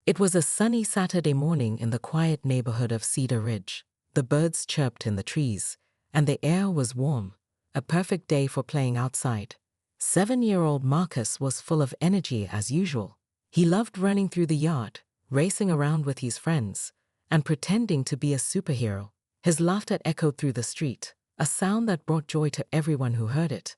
It was a sunny Saturday morning in the quiet neighborhood of Cedar Ridge. The birds chirped in the trees, and the air was warm, a perfect day for playing outside. 7-year-old Marcus was full of energy as usual. He loved running through the yard, racing around with his friends, and pretending to be a superhero. His laughter echoed through the street, a sound that brought joy to everyone who heard it.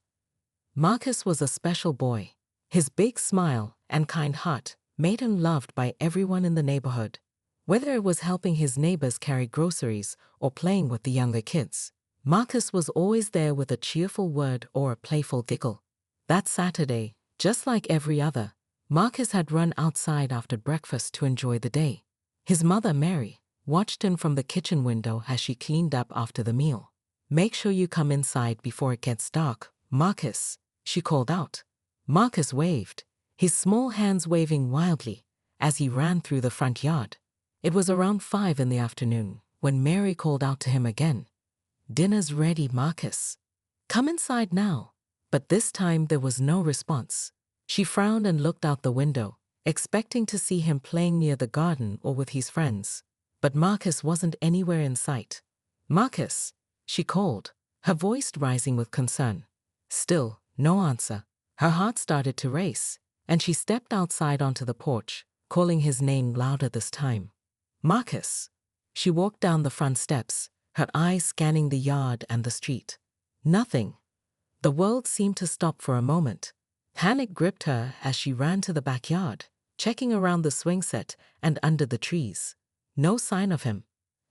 Marcus was a special boy. His big smile and kind heart made him loved by everyone in the neighborhood. Whether it was helping his neighbors carry groceries or playing with the younger kids, Marcus was always there with a cheerful word or a playful giggle. That Saturday, just like every other, Marcus had run outside after breakfast to enjoy the day. His mother, Mary, watched him from the kitchen window as she cleaned up after the meal. "Make sure you come inside before it gets dark, Marcus," she called out. Marcus waved, his small hands waving wildly as he ran through the front yard. It was around 5 in the afternoon when Mary called out to him again. "Dinner's ready, Marcus. Come inside now." But this time there was no response. She frowned and looked out the window, expecting to see him playing near the garden or with his friends. But Marcus wasn't anywhere in sight. "Marcus," she called, her voice rising with concern. Still, no answer. Her heart started to race, and she stepped outside onto the porch, calling his name louder this time. "Marcus." She walked down the front steps, her eyes scanning the yard and the street. Nothing. The world seemed to stop for a moment. Panic gripped her as she ran to the backyard, checking around the swing set and under the trees. No sign of him.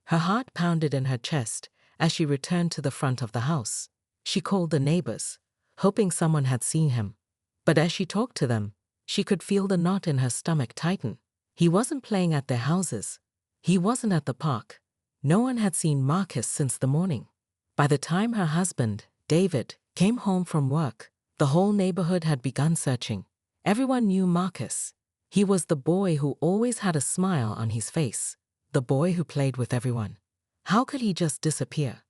Her heart pounded in her chest as she returned to the front of the house. She called the neighbors, hoping someone had seen him. But as she talked to them, she could feel the knot in her stomach tighten. He wasn't playing at their houses. He wasn't at the park. No one had seen Marcus since the morning. By the time her husband, David, came home from work, the whole neighborhood had begun searching. Everyone knew Marcus. He was the boy who always had a smile on his face, the boy who played with everyone. How could he just disappear?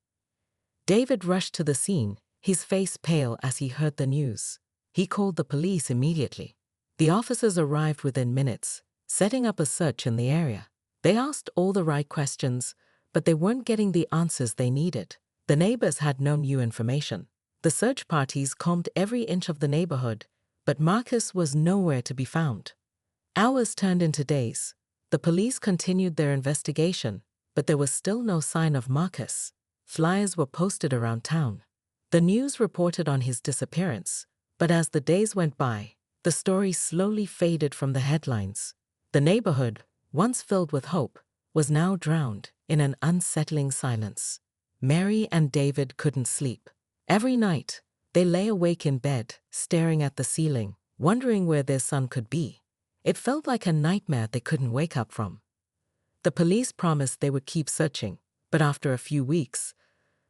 David rushed to the scene, his face pale as he heard the news. He called the police immediately. The officers arrived within minutes, setting up a search in the area. They asked all the right questions, but they weren't getting the answers they needed. The neighbors had no new information. The search parties combed every inch of the neighborhood, but Marcus was nowhere to be found. Hours turned into days. The police continued their investigation, but there was still no sign of Marcus. Flyers were posted around town. The news reported on his disappearance, but as the days went by, the story slowly faded from the headlines. The neighborhood, once filled with hope, was now drowned in an unsettling silence. Mary and David couldn't sleep. Every night, they lay awake in bed, staring at the ceiling, wondering where their son could be. It felt like a nightmare they couldn't wake up from. The police promised they would keep searching, but after a few weeks,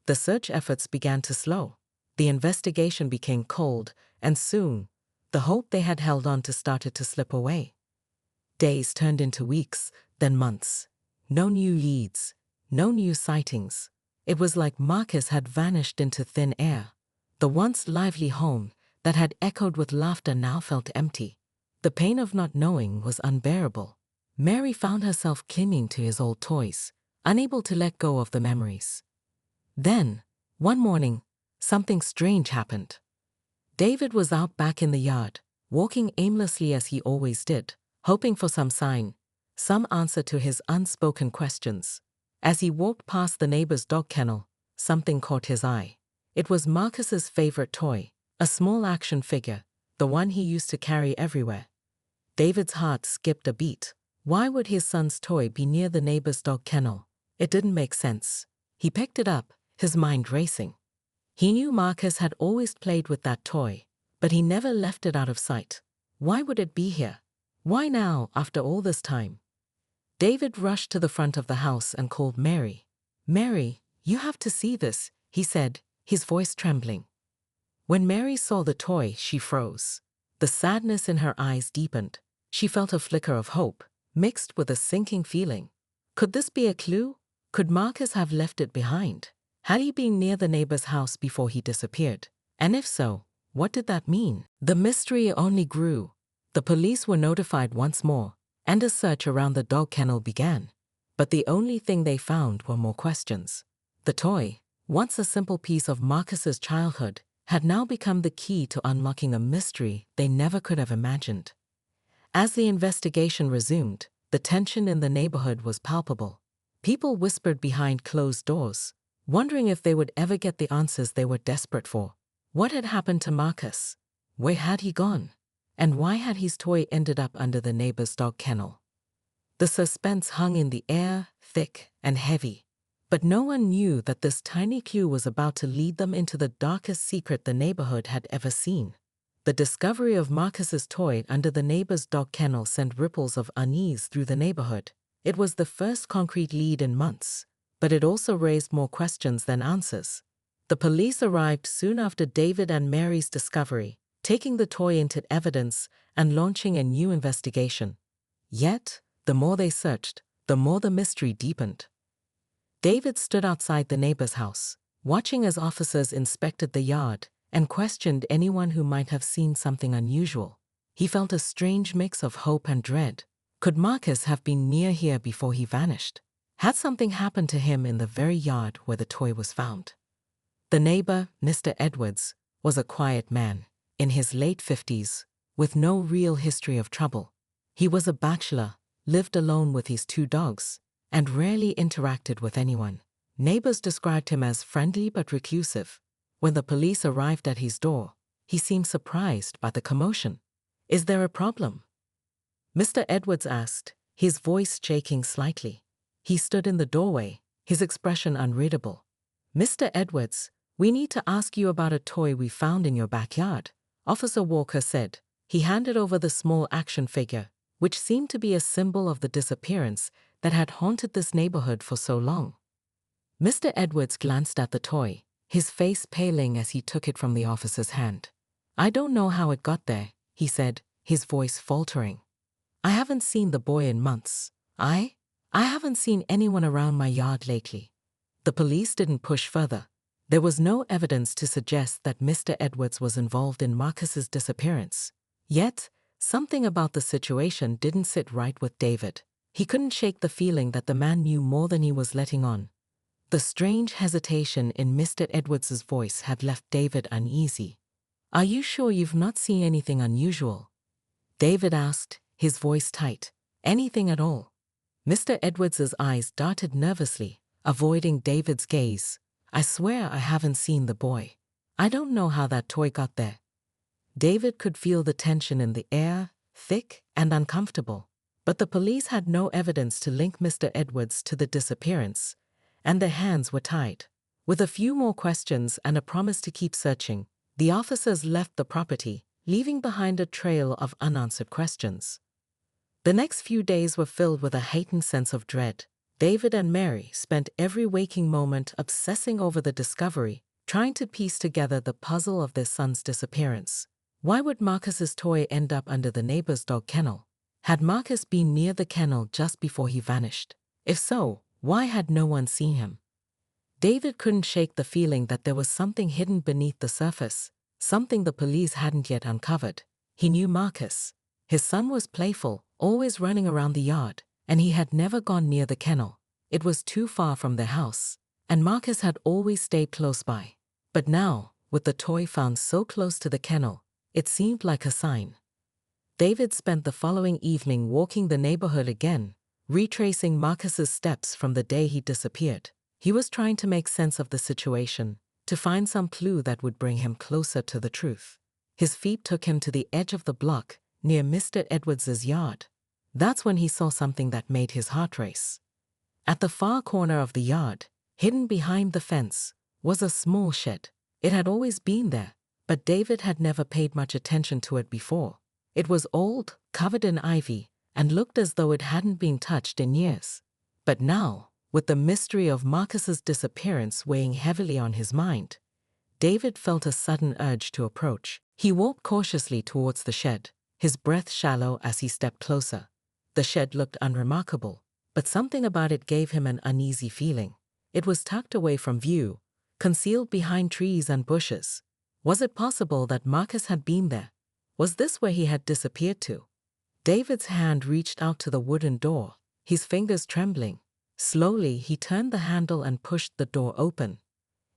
the search efforts began to slow. The investigation became cold, and soon, the hope they had held on to started to slip away. Days turned into weeks, then months. No new leads, no new sightings. It was like Marcus had vanished into thin air. The once lively home that had echoed with laughter now felt empty. The pain of not knowing was unbearable. Mary found herself clinging to his old toys, unable to let go of the memories. Then, one morning, something strange happened. David was out back in the yard, walking aimlessly as he always did, hoping for some sign, some answer to his unspoken questions. As he walked past the neighbor's dog kennel, something caught his eye. It was Marcus's favorite toy, a small action figure, the one he used to carry everywhere. David's heart skipped a beat. Why would his son's toy be near the neighbor's dog kennel? It didn't make sense. He picked it up, his mind racing. He knew Marcus had always played with that toy, but he never left it out of sight. Why would it be here? Why now, after all this time? David rushed to the front of the house and called Mary. "Mary, you have to see this," he said, his voice trembling. When Mary saw the toy, she froze. The sadness in her eyes deepened. She felt a flicker of hope, mixed with a sinking feeling. Could this be a clue? Could Marcus have left it behind? Had he been near the neighbor's house before he disappeared? And if so, what did that mean? The mystery only grew. The police were notified once more, and a search around the dog kennel began. But the only thing they found were more questions. The toy, once a simple piece of Marcus's childhood, had now become the key to unlocking a mystery they never could have imagined. As the investigation resumed, the tension in the neighborhood was palpable. People whispered behind closed doors, wondering if they would ever get the answers they were desperate for. What had happened to Marcus? Where had he gone? And why had his toy ended up under the neighbor's dog kennel? The suspense hung in the air, thick and heavy. But no one knew that this tiny clue was about to lead them into the darkest secret the neighborhood had ever seen. The discovery of Marcus's toy under the neighbor's dog kennel sent ripples of unease through the neighborhood. It was the first concrete lead in months, but it also raised more questions than answers. The police arrived soon after David and Mary's discovery, taking the toy into evidence and launching a new investigation. Yet, the more they searched, the more the mystery deepened. David stood outside the neighbor's house, watching as officers inspected the yard and questioned anyone who might have seen something unusual. He felt a strange mix of hope and dread. Could Marcus have been near here before he vanished? Had something happened to him in the very yard where the toy was found? The neighbor, Mr. Edwards, was a quiet man, in his late 50s, with no real history of trouble. He was a bachelor, lived alone with his 2 dogs, and rarely interacted with anyone. Neighbors described him as friendly but reclusive. When the police arrived at his door, he seemed surprised by the commotion. "Is there a problem?" Mr. Edwards asked, his voice shaking slightly. He stood in the doorway, his expression unreadable. "Mr. Edwards, we need to ask you about a toy we found in your backyard," Officer Walker said. He handed over the small action figure, which seemed to be a symbol of the disappearance that had haunted this neighborhood for so long. Mr. Edwards glanced at the toy, his face paling as he took it from the officer's hand. "I don't know how it got there," he said, his voice faltering. "I haven't seen the boy in months. I haven't seen anyone around my yard lately." The police didn't push further. There was no evidence to suggest that Mr. Edwards was involved in Marcus's disappearance. Yet, something about the situation didn't sit right with David. He couldn't shake the feeling that the man knew more than he was letting on. The strange hesitation in Mr. Edwards's voice had left David uneasy. "Are you sure you've not seen anything unusual?" David asked, his voice tight. "Anything at all?" Mr. Edwards's eyes darted nervously, avoiding David's gaze. "I swear I haven't seen the boy. I don't know how that toy got there." David could feel the tension in the air, thick and uncomfortable. But the police had no evidence to link Mr. Edwards to the disappearance, and their hands were tied. With a few more questions and a promise to keep searching, the officers left the property, leaving behind a trail of unanswered questions. The next few days were filled with a heightened sense of dread. David and Mary spent every waking moment obsessing over the discovery, trying to piece together the puzzle of their son's disappearance. Why would Marcus's toy end up under the neighbor's dog kennel? Had Marcus been near the kennel just before he vanished? If so, why had no one seen him? David couldn't shake the feeling that there was something hidden beneath the surface, something the police hadn't yet uncovered. He knew Marcus. His son was playful, always running around the yard, and he had never gone near the kennel. It was too far from their house, and Marcus had always stayed close by. But now, with the toy found so close to the kennel, it seemed like a sign. David spent the following evening walking the neighborhood again, retracing Marcus's steps from the day he disappeared. He was trying to make sense of the situation, to find some clue that would bring him closer to the truth. His feet took him to the edge of the block, near Mr. Edwards's yard. That's when he saw something that made his heart race. At the far corner of the yard, hidden behind the fence, was a small shed. It had always been there, but David had never paid much attention to it before. It was old, covered in ivy, and looked as though it hadn't been touched in years. But now, with the mystery of Marcus's disappearance weighing heavily on his mind, David felt a sudden urge to approach. He walked cautiously towards the shed, his breath shallow as he stepped closer. The shed looked unremarkable, but something about it gave him an uneasy feeling. It was tucked away from view, concealed behind trees and bushes. Was it possible that Marcus had been there? Was this where he had disappeared to? David's hand reached out to the wooden door, his fingers trembling. Slowly, he turned the handle and pushed the door open.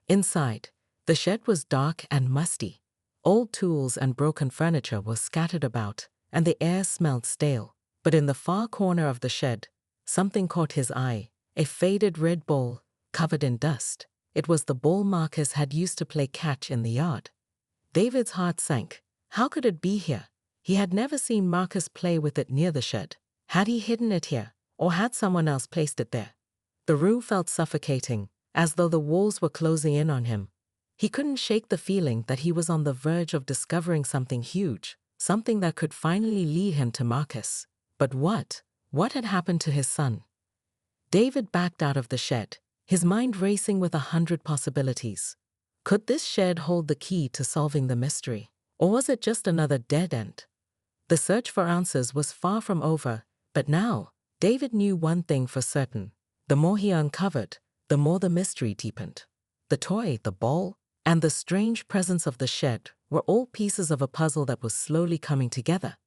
Inside, the shed was dark and musty. Old tools and broken furniture were scattered about, and the air smelled stale. But in the far corner of the shed, something caught his eye, a faded red ball, covered in dust. It was the ball Marcus had used to play catch in the yard. David's heart sank. How could it be here? He had never seen Marcus play with it near the shed. Had he hidden it here, or had someone else placed it there? The room felt suffocating, as though the walls were closing in on him. He couldn't shake the feeling that he was on the verge of discovering something huge, something that could finally lead him to Marcus. But what? What had happened to his son? David backed out of the shed, his mind racing with 100 possibilities. Could this shed hold the key to solving the mystery? Or was it just another dead end? The search for answers was far from over, but now, David knew one thing for certain. The more he uncovered, the more the mystery deepened. The toy, the ball, and the strange presence of the shed were all pieces of a puzzle that was slowly coming together,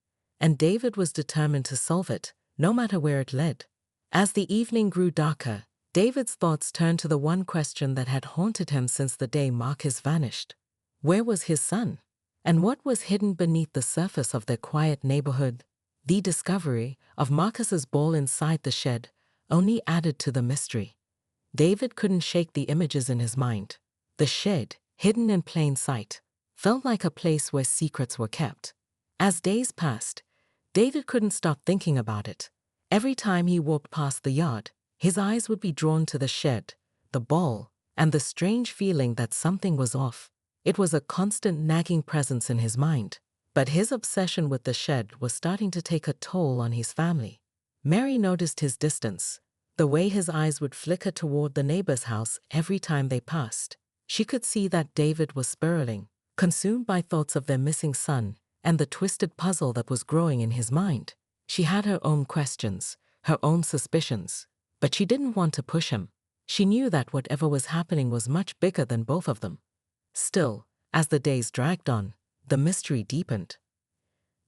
and David was determined to solve it, no matter where it led. As the evening grew darker, David's thoughts turned to the one question that had haunted him since the day Marcus vanished. Where was his son? And what was hidden beneath the surface of their quiet neighborhood? The discovery of Marcus's ball inside the shed only added to the mystery. David couldn't shake the images in his mind. The shed, hidden in plain sight, felt like a place where secrets were kept. As days passed, David couldn't stop thinking about it. Every time he walked past the yard, his eyes would be drawn to the shed, the ball, and the strange feeling that something was off. It was a constant nagging presence in his mind, but his obsession with the shed was starting to take a toll on his family. Mary noticed his distance, the way his eyes would flicker toward the neighbor's house every time they passed. She could see that David was spiraling, consumed by thoughts of their missing son and the twisted puzzle that was growing in his mind. She had her own questions, her own suspicions, but she didn't want to push him. She knew that whatever was happening was much bigger than both of them. Still, as the days dragged on, the mystery deepened.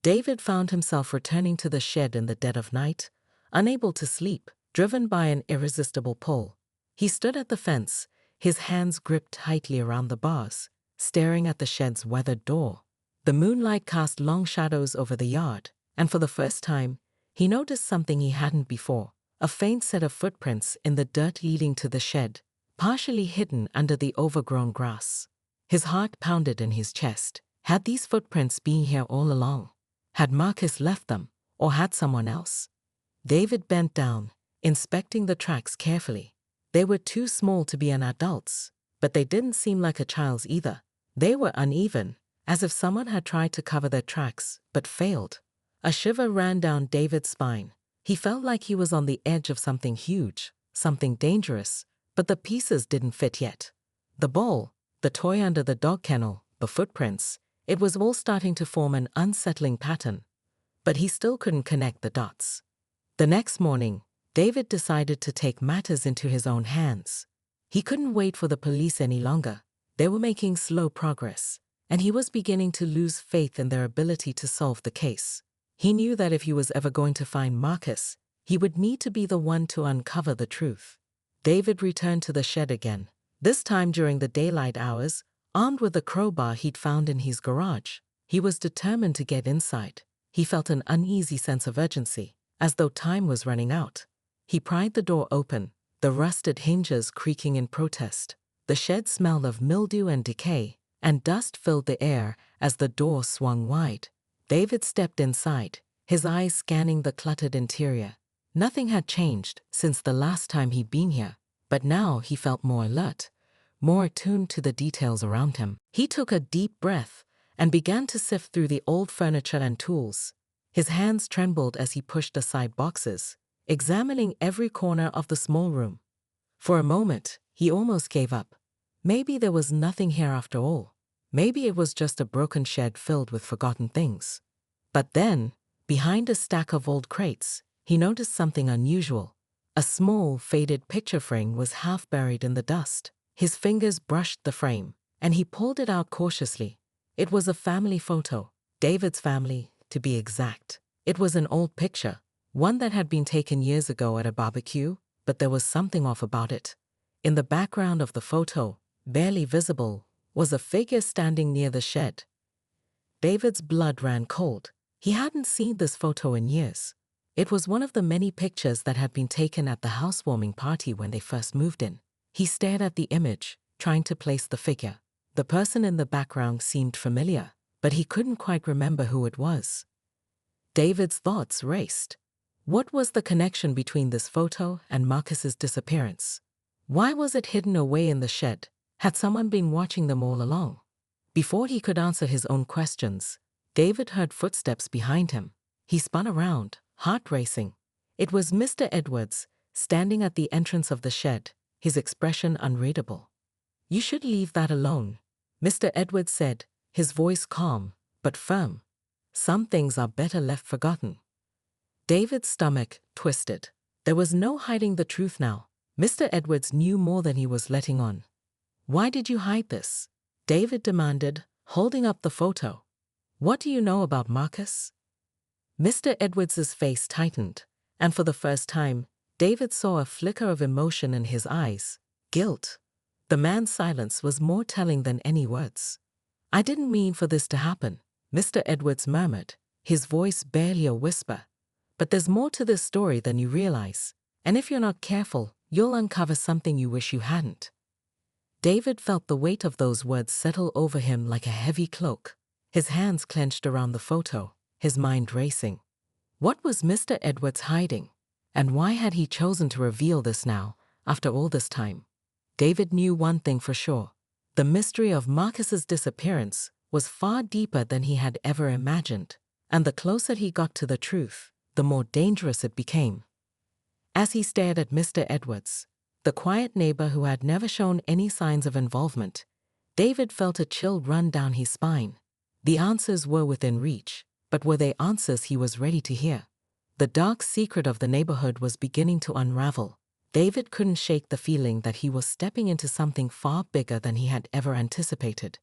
David found himself returning to the shed in the dead of night, unable to sleep, driven by an irresistible pull. He stood at the fence, his hands gripped tightly around the bars, staring at the shed's weathered door. The moonlight cast long shadows over the yard, and for the first time, he noticed something he hadn't before, a faint set of footprints in the dirt leading to the shed, partially hidden under the overgrown grass. His heart pounded in his chest. Had these footprints been here all along? Had Marcus left them, or had someone else? David bent down, inspecting the tracks carefully. They were too small to be an adult's, but they didn't seem like a child's either. They were uneven, as if someone had tried to cover their tracks, but failed. A shiver ran down David's spine. He felt like he was on the edge of something huge, something dangerous, but the pieces didn't fit yet. The ball, the toy under the dog kennel, the footprints, it was all starting to form an unsettling pattern. But he still couldn't connect the dots. The next morning, David decided to take matters into his own hands. He couldn't wait for the police any longer. They were making slow progress, and he was beginning to lose faith in their ability to solve the case. He knew that if he was ever going to find Marcus, he would need to be the one to uncover the truth. David returned to the shed again, this time during the daylight hours, armed with a crowbar he'd found in his garage. He was determined to get inside. He felt an uneasy sense of urgency, as though time was running out. He pried the door open, the rusted hinges creaking in protest. The shed smelled of mildew and decay, and dust filled the air as the door swung wide. David stepped inside, his eyes scanning the cluttered interior. Nothing had changed since the last time he'd been here, but now he felt more alert, more attuned to the details around him. He took a deep breath and began to sift through the old furniture and tools. His hands trembled as he pushed aside boxes, examining every corner of the small room. For a moment, he almost gave up. Maybe there was nothing here after all. Maybe it was just a broken shed filled with forgotten things. But then, behind a stack of old crates, he noticed something unusual. A small, faded picture frame was half buried in the dust. His fingers brushed the frame, and he pulled it out cautiously. It was a family photo, David's family, to be exact. It was an old picture, one that had been taken years ago at a barbecue, but there was something off about it. In the background of the photo, barely visible, was a figure standing near the shed. David's blood ran cold. He hadn't seen this photo in years. It was one of the many pictures that had been taken at the housewarming party when they first moved in. He stared at the image, trying to place the figure. The person in the background seemed familiar, but he couldn't quite remember who it was. David's thoughts raced. What was the connection between this photo and Marcus's disappearance? Why was it hidden away in the shed? Had someone been watching them all along? Before he could answer his own questions, David heard footsteps behind him. He spun around, heart racing. It was Mr. Edwards, standing at the entrance of the shed, his expression unreadable. "You should leave that alone," Mr. Edwards said, his voice calm but firm. "Some things are better left forgotten." David's stomach twisted. There was no hiding the truth now. Mr. Edwards knew more than he was letting on. "Why did you hide this?" David demanded, holding up the photo. "What do you know about Marcus?" Mr. Edwards's face tightened, and for the first time, David saw a flicker of emotion in his eyes. Guilt. The man's silence was more telling than any words. "I didn't mean for this to happen," Mr. Edwards murmured, his voice barely a whisper. "But there's more to this story than you realize, and if you're not careful, you'll uncover something you wish you hadn't." David felt the weight of those words settle over him like a heavy cloak. His hands clenched around the photo, his mind racing. What was Mr. Edwards hiding? And why had he chosen to reveal this now, after all this time? David knew one thing for sure. The mystery of Marcus's disappearance was far deeper than he had ever imagined, and the closer he got to the truth, the more dangerous it became. As he stared at Mr. Edwards, the quiet neighbor who had never shown any signs of involvement, David felt a chill run down his spine. The answers were within reach, but were they answers he was ready to hear? The dark secret of the neighborhood was beginning to unravel. David couldn't shake the feeling that he was stepping into something far bigger than he had ever anticipated.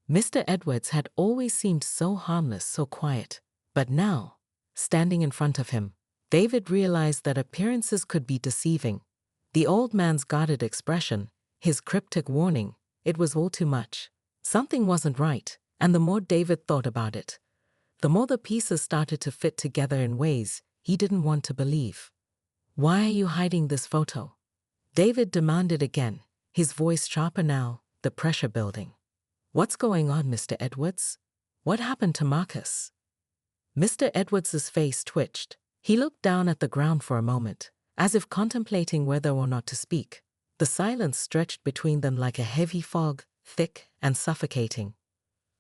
Mr. Edwards had always seemed so harmless, so quiet. But now, standing in front of him, David realized that appearances could be deceiving. The old man's guarded expression, his cryptic warning, it was all too much. Something wasn't right, and the more David thought about it, the more the pieces started to fit together in ways he didn't want to believe. "Why are you hiding this photo?" David demanded again, his voice sharper now, the pressure building. "What's going on, Mr. Edwards? What happened to Marcus?" Mr. Edwards's face twitched. He looked down at the ground for a moment, as if contemplating whether or not to speak. The silence stretched between them like a heavy fog, thick and suffocating.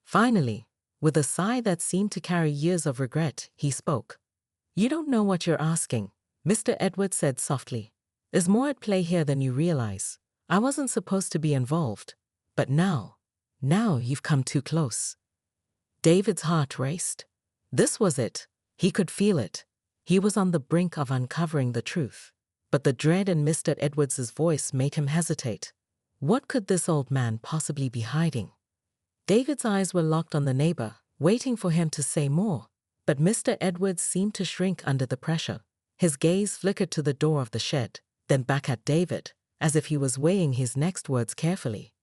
Finally, with a sigh that seemed to carry years of regret, he spoke. "You don't know what you're asking," Mr. Edwards said softly. "There's more at play here than you realize. I wasn't supposed to be involved. But now you've come too close." David's heart raced. This was it. He could feel it. He was on the brink of uncovering the truth. But the dread in Mr. Edwards's voice made him hesitate. What could this old man possibly be hiding? David's eyes were locked on the neighbor, waiting for him to say more. But Mr. Edwards seemed to shrink under the pressure. His gaze flickered to the door of the shed, then back at David, as if he was weighing his next words carefully.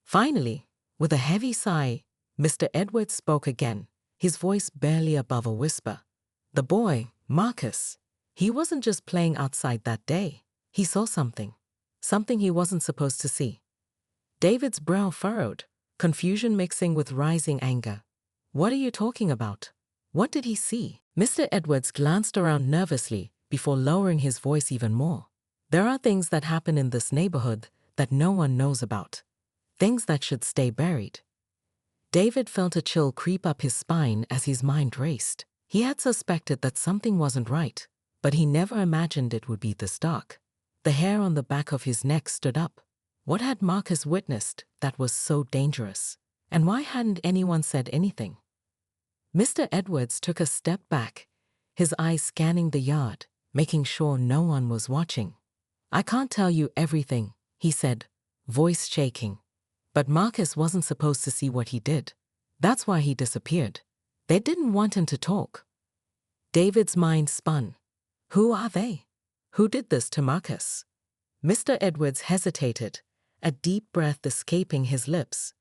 Finally, with a heavy sigh, Mr. Edwards spoke again, his voice barely above a whisper. "The boy, Marcus, he wasn't just playing outside that day. He saw something he wasn't supposed to see." David's brow furrowed, confusion mixing with rising anger. "What are you talking about? What did he see?" Mr. Edwards glanced around nervously before lowering his voice even more. "There are things that happen in this neighborhood that no one knows about. Things that should stay buried." David felt a chill creep up his spine as his mind raced. He had suspected that something wasn't right, but he never imagined it would be this dark. The hair on the back of his neck stood up. What had Marcus witnessed that was so dangerous? And why hadn't anyone said anything? Mr. Edwards took a step back, his eyes scanning the yard, making sure no one was watching. "I can't tell you everything," he said, voice shaking. "But Marcus wasn't supposed to see what he did. That's why he disappeared. They didn't want him to talk." David's mind spun. Who are they? Who did this to Marcus? Mr. Edwards hesitated, a deep breath escaping his lips.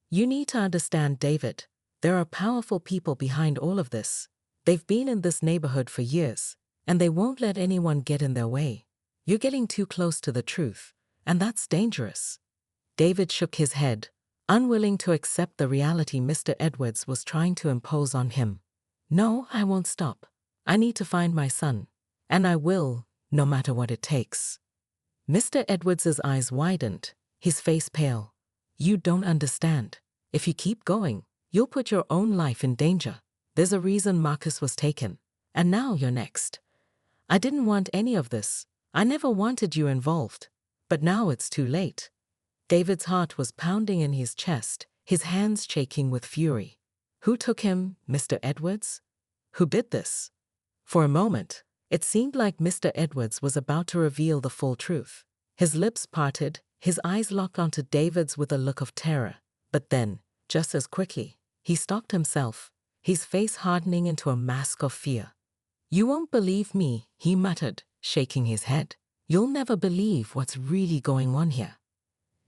You need to understand, David. There are powerful people behind all of this. They've been in this neighborhood for years, and they won't let anyone get in their way. You're getting too close to the truth, and that's dangerous. David shook his head, unwilling to accept the reality Mr. Edwards was trying to impose on him. No, I won't stop. I need to find my son, and I will, no matter what it takes. Mr. Edwards's eyes widened, his face pale. You don't understand. If you keep going, you'll put your own life in danger. There's a reason Marcus was taken, and now you're next. I didn't want any of this. I never wanted you involved. But now it's too late. David's heart was pounding in his chest, his hands shaking with fury. Who took him, Mr. Edwards? Who did this? For a moment, it seemed like Mr. Edwards was about to reveal the full truth. His lips parted, his eyes locked onto David's with a look of terror. But then, just as quickly, he stopped himself, his face hardening into a mask of fear. You won't believe me, he muttered, shaking his head. You'll never believe what's really going on here.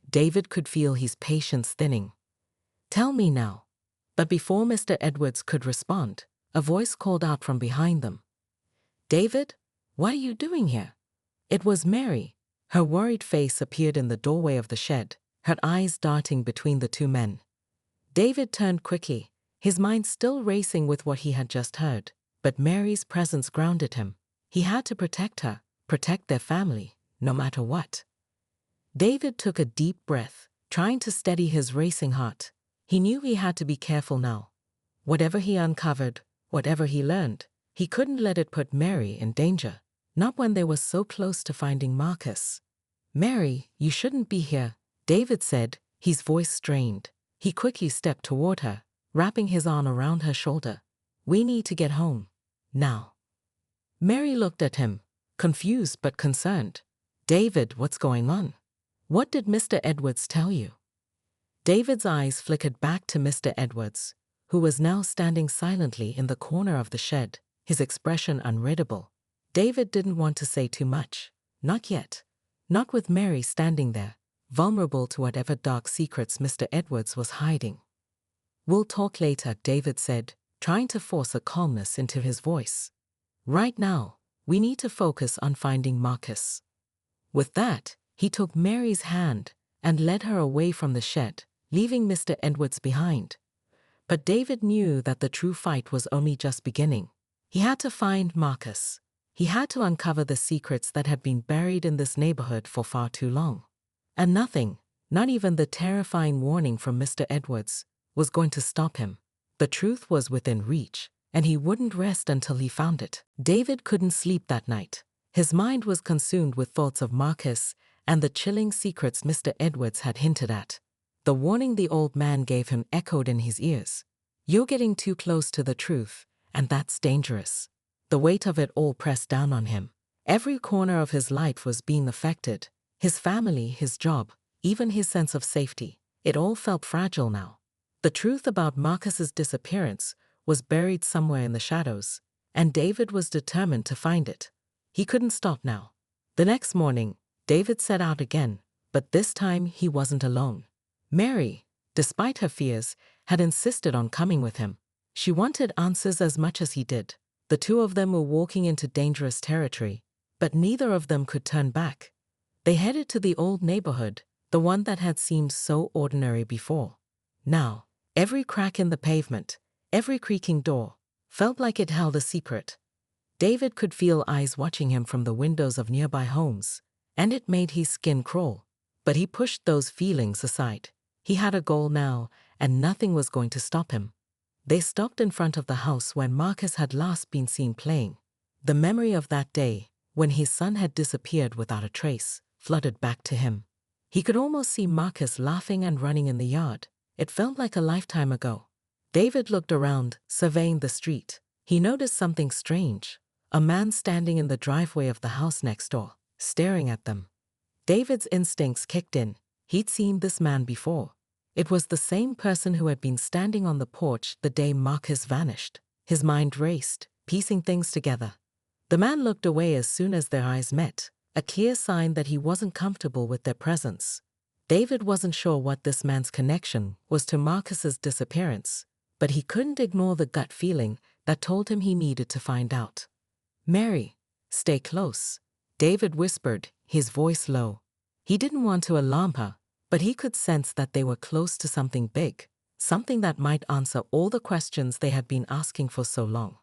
David could feel his patience thinning. Tell me now. But before Mr. Edwards could respond, a voice called out from behind them. David, what are you doing here? It was Mary. Her worried face appeared in the doorway of the shed, her eyes darting between the two men. David turned quickly, his mind still racing with what he had just heard, but Mary's presence grounded him. He had to protect her, protect their family, no matter what. David took a deep breath, trying to steady his racing heart. He knew he had to be careful now. Whatever he uncovered, whatever he learned, he couldn't let it put Mary in danger, not when they were so close to finding Marcus. Mary, you shouldn't be here, David said, his voice strained. He quickly stepped toward her, wrapping his arm around her shoulder. We need to get home. Now. Mary looked at him, confused but concerned. David, what's going on? What did Mr. Edwards tell you? David's eyes flickered back to Mr. Edwards, who was now standing silently in the corner of the shed, his expression unreadable. David didn't want to say too much. Not yet. Not with Mary standing there, vulnerable to whatever dark secrets Mr. Edwards was hiding. We'll talk later, David said, trying to force a calmness into his voice. Right now, we need to focus on finding Marcus. With that, he took Mary's hand and led her away from the shed, leaving Mr. Edwards behind. But David knew that the true fight was only just beginning. He had to find Marcus. He had to uncover the secrets that had been buried in this neighborhood for far too long. And nothing, not even the terrifying warning from Mr. Edwards, was going to stop him. The truth was within reach, and he wouldn't rest until he found it. David couldn't sleep that night. His mind was consumed with thoughts of Marcus and the chilling secrets Mr. Edwards had hinted at. The warning the old man gave him echoed in his ears. You're getting too close to the truth, and that's dangerous. The weight of it all pressed down on him. Every corner of his life was being affected. His family, his job, even his sense of safety. It all felt fragile now. The truth about Marcus's disappearance was buried somewhere in the shadows, and David was determined to find it. He couldn't stop now. The next morning, David set out again, but this time he wasn't alone. Mary, despite her fears, had insisted on coming with him. She wanted answers as much as he did. The two of them were walking into dangerous territory, but neither of them could turn back. They headed to the old neighborhood, the one that had seemed so ordinary before. Now, every crack in the pavement, every creaking door, felt like it held a secret. David could feel eyes watching him from the windows of nearby homes, and it made his skin crawl. But he pushed those feelings aside. He had a goal now, and nothing was going to stop him. They stopped in front of the house where Marcus had last been seen playing. The memory of that day, when his son had disappeared without a trace, flooded back to him. He could almost see Marcus laughing and running in the yard. It felt like a lifetime ago. David looked around, surveying the street. He noticed something strange. A man standing in the driveway of the house next door, staring at them. David's instincts kicked in. He'd seen this man before. It was the same person who had been standing on the porch the day Marcus vanished. His mind raced, piecing things together. The man looked away as soon as their eyes met, a clear sign that he wasn't comfortable with their presence. David wasn't sure what this man's connection was to Marcus's disappearance, but he couldn't ignore the gut feeling that told him he needed to find out. "Mary, stay close," David whispered, his voice low. He didn't want to alarm her, but he could sense that they were close to something big, something that might answer all the questions they had been asking for so long.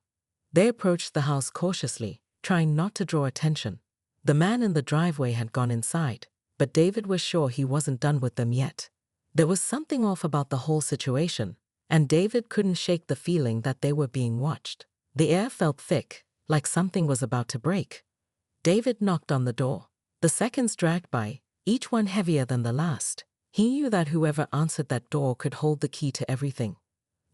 They approached the house cautiously, trying not to draw attention. The man in the driveway had gone inside, but David was sure he wasn't done with them yet. There was something off about the whole situation, and David couldn't shake the feeling that they were being watched. The air felt thick, like something was about to break. David knocked on the door. The seconds dragged by, each one heavier than the last. He knew that whoever answered that door could hold the key to everything.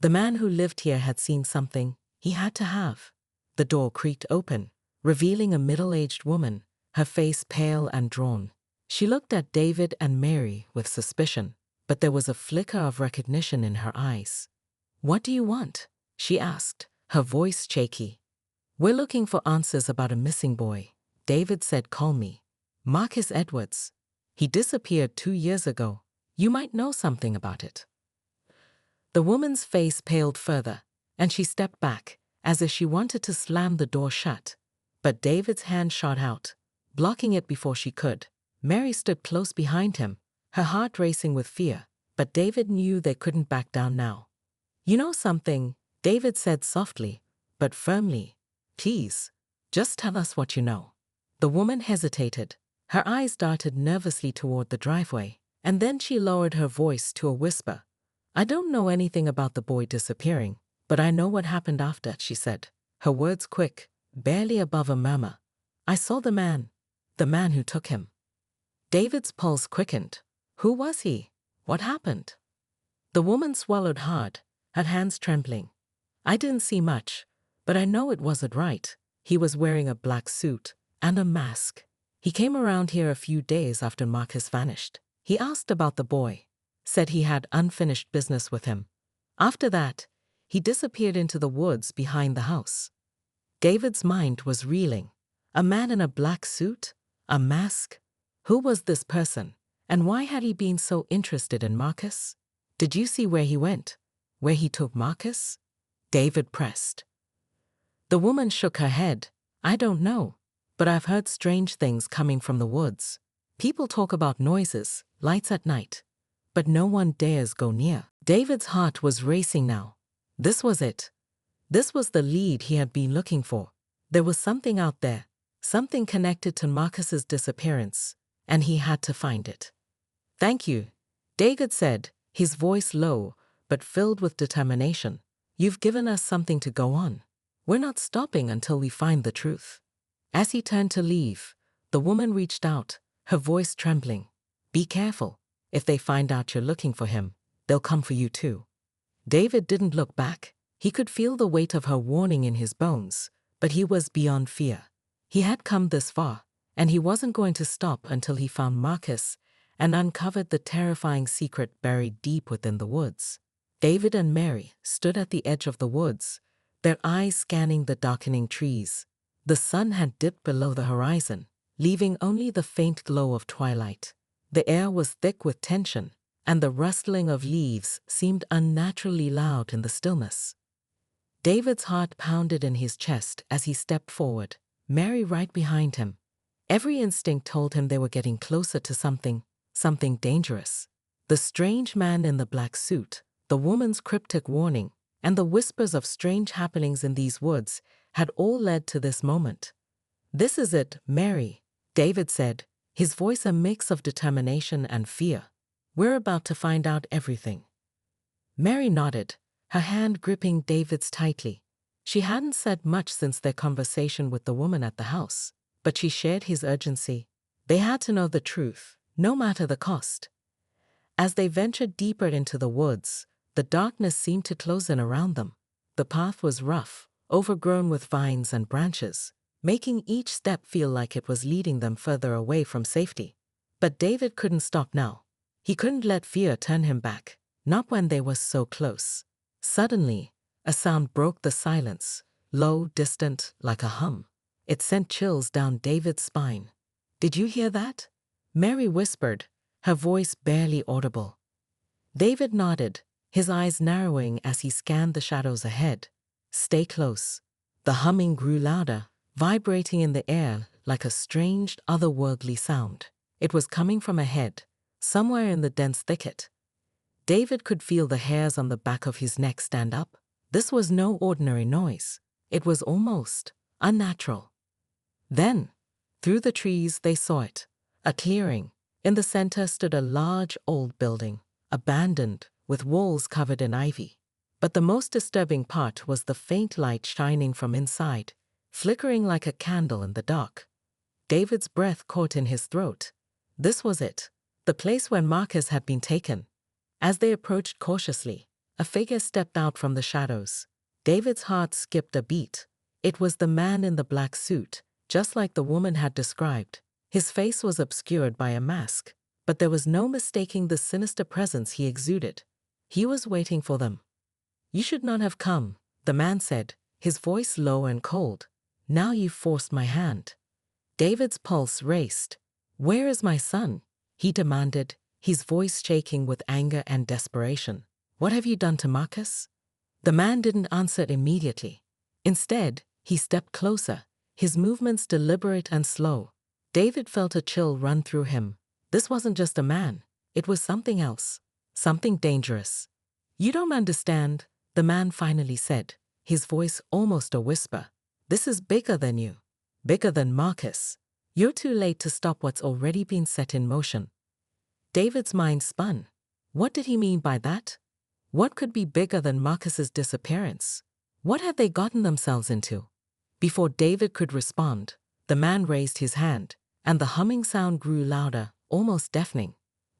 The man who lived here had seen something he had to have. The door creaked open, revealing a middle-aged woman, her face pale and drawn. She looked at David and Mary with suspicion, but there was a flicker of recognition in her eyes. "What do you want?" she asked, her voice shaky. "We're looking for answers about a missing boy," David said calmly. "Marcus Edwards. He disappeared 2 years ago. You might know something about it." The woman's face paled further, and she stepped back, as if she wanted to slam the door shut. But David's hand shot out, blocking it before she could. Mary stood close behind him, her heart racing with fear, but David knew they couldn't back down now. "You know something," David said softly, but firmly. "Please, just tell us what you know." The woman hesitated. Her eyes darted nervously toward the driveway, and then she lowered her voice to a whisper. "I don't know anything about the boy disappearing, but I know what happened after," she said, her words quick, barely above a murmur. "I saw the man who took him." David's pulse quickened. Who was he? What happened? The woman swallowed hard, her hands trembling. "I didn't see much, but I know it wasn't right. He was wearing a black suit and a mask. He came around here a few days after Marcus vanished. He asked about the boy, said he had unfinished business with him. After that, he disappeared into the woods behind the house." David's mind was reeling. A man in a black suit? A mask? Who was this person? And why had he been so interested in Marcus? "Did you see where he went? Where he took Marcus?" David pressed. The woman shook her head. "I don't know, but I've heard strange things coming from the woods. People talk about noises, lights at night, but no one dares go near." David's heart was racing now. This was it. This was the lead he had been looking for. There was something out there, something connected to Marcus's disappearance, and he had to find it. "Thank you," David said, his voice low, but filled with determination. "You've given us something to go on. We're not stopping until we find the truth." As he turned to leave, the woman reached out, her voice trembling. "Be careful. If they find out you're looking for him, they'll come for you too." David didn't look back. He could feel the weight of her warning in his bones, but he was beyond fear. He had come this far, and he wasn't going to stop until he found Marcus and uncovered the terrifying secret buried deep within the woods. David and Mary stood at the edge of the woods, their eyes scanning the darkening trees. The sun had dipped below the horizon, leaving only the faint glow of twilight. The air was thick with tension, and the rustling of leaves seemed unnaturally loud in the stillness. David's heart pounded in his chest as he stepped forward, Mary right behind him. Every instinct told him they were getting closer to something dangerous. The strange man in the black suit, the woman's cryptic warning, and the whispers of strange happenings in these woods had all led to this moment. "This is it, Mary," David said, his voice a mix of determination and fear. "We're about to find out everything." Mary nodded, her hand gripping David's tightly. She hadn't said much since their conversation with the woman at the house, but she shared his urgency. They had to know the truth, no matter the cost. As they ventured deeper into the woods, the darkness seemed to close in around them. The path was rough, overgrown with vines and branches, making each step feel like it was leading them further away from safety. But David couldn't stop now. He couldn't let fear turn him back, not when they were so close. Suddenly, a sound broke the silence, low, distant, like a hum. It sent chills down David's spine. "Did you hear that?" Mary whispered, her voice barely audible. David nodded, his eyes narrowing as he scanned the shadows ahead. "Stay close." The humming grew louder, vibrating in the air like a strange, otherworldly sound. It was coming from ahead, somewhere in the dense thicket. David could feel the hairs on the back of his neck stand up. This was no ordinary noise. It was almost unnatural. Then, through the trees, they saw it. A clearing. In the center stood a large old building, abandoned, with walls covered in ivy. But the most disturbing part was the faint light shining from inside, flickering like a candle in the dark. David's breath caught in his throat. This was it, the place where Marcus had been taken. As they approached cautiously, a figure stepped out from the shadows. David's heart skipped a beat. It was the man in the black suit, just like the woman had described. His face was obscured by a mask, but there was no mistaking the sinister presence he exuded. He was waiting for them. "You should not have come," the man said, his voice low and cold. "Now you've forced my hand." David's pulse raced. "Where is my son?" he demanded, his voice shaking with anger and desperation. "What have you done to Marcus?" The man didn't answer immediately. Instead, he stepped closer, his movements deliberate and slow. David felt a chill run through him. This wasn't just a man. It was something else. Something dangerous. "You don't understand," the man finally said, his voice almost a whisper. "This is bigger than you. Bigger than Marcus. You're too late to stop what's already been set in motion." David's mind spun. What did he mean by that? What could be bigger than Marcus's disappearance? What had they gotten themselves into? Before David could respond, the man raised his hand, and the humming sound grew louder, almost deafening.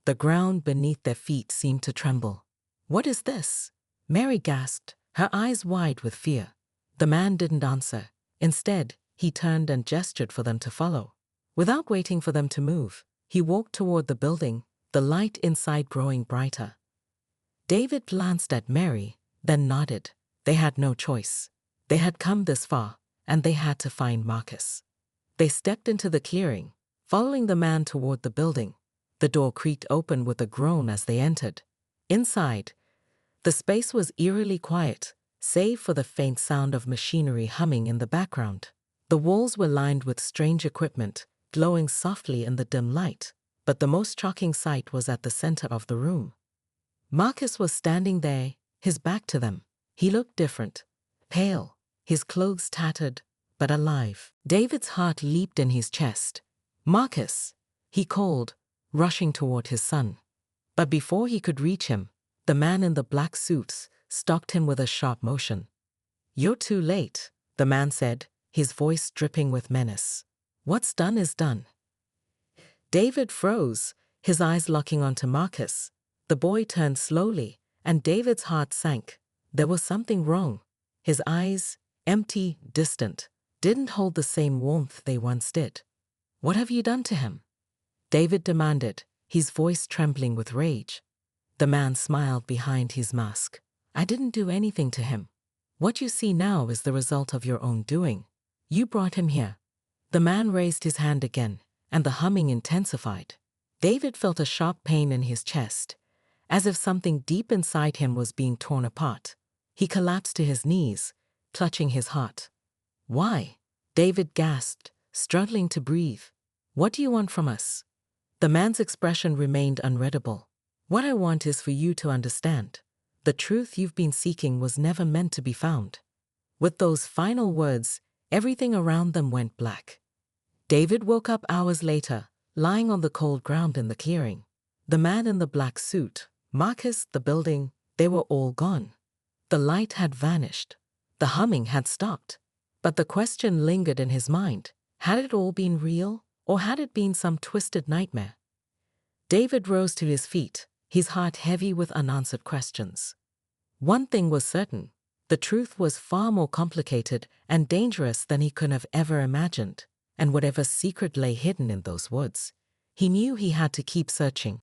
The ground beneath their feet seemed to tremble. "What is this?" Mary gasped, her eyes wide with fear. The man didn't answer. Instead, he turned and gestured for them to follow. Without waiting for them to move, he walked toward the building, the light inside growing brighter. David glanced at Mary, then nodded. They had no choice. They had come this far, and they had to find Marcus. They stepped into the clearing, following the man toward the building. The door creaked open with a groan as they entered. Inside, the space was eerily quiet, save for the faint sound of machinery humming in the background. The walls were lined with strange equipment, glowing softly in the dim light. But the most shocking sight was at the center of the room. Marcus was standing there, his back to them. He looked different, pale, his clothes tattered, but alive. David's heart leaped in his chest. "Marcus," he called, rushing toward his son. But before he could reach him, the man in the black suits stalked him with a sharp motion. "You're too late," the man said, his voice dripping with menace. "What's done is done." David froze, his eyes locking onto Marcus. The boy turned slowly, and David's heart sank. There was something wrong. His eyes, empty, distant, didn't hold the same warmth they once did. "What have you done to him?" David demanded, his voice trembling with rage. The man smiled behind his mask. "I didn't do anything to him. What you see now is the result of your own doing. You brought him here." The man raised his hand again, and the humming intensified. David felt a sharp pain in his chest, as if something deep inside him was being torn apart. He collapsed to his knees, clutching his heart. "Why?" David gasped, struggling to breathe. "What do you want from us?" The man's expression remained unreadable. "What I want is for you to understand. The truth you've been seeking was never meant to be found." With those final words, everything around them went black. David woke up hours later, lying on the cold ground in the clearing. The man in the black suit, Marcus, the building, they were all gone. The light had vanished. The humming had stopped. But the question lingered in his mind. Had it all been real, or had it been some twisted nightmare? David rose to his feet, his heart heavy with unanswered questions. One thing was certain. The truth was far more complicated and dangerous than he could have ever imagined. And whatever secret lay hidden in those woods, he knew he had to keep searching.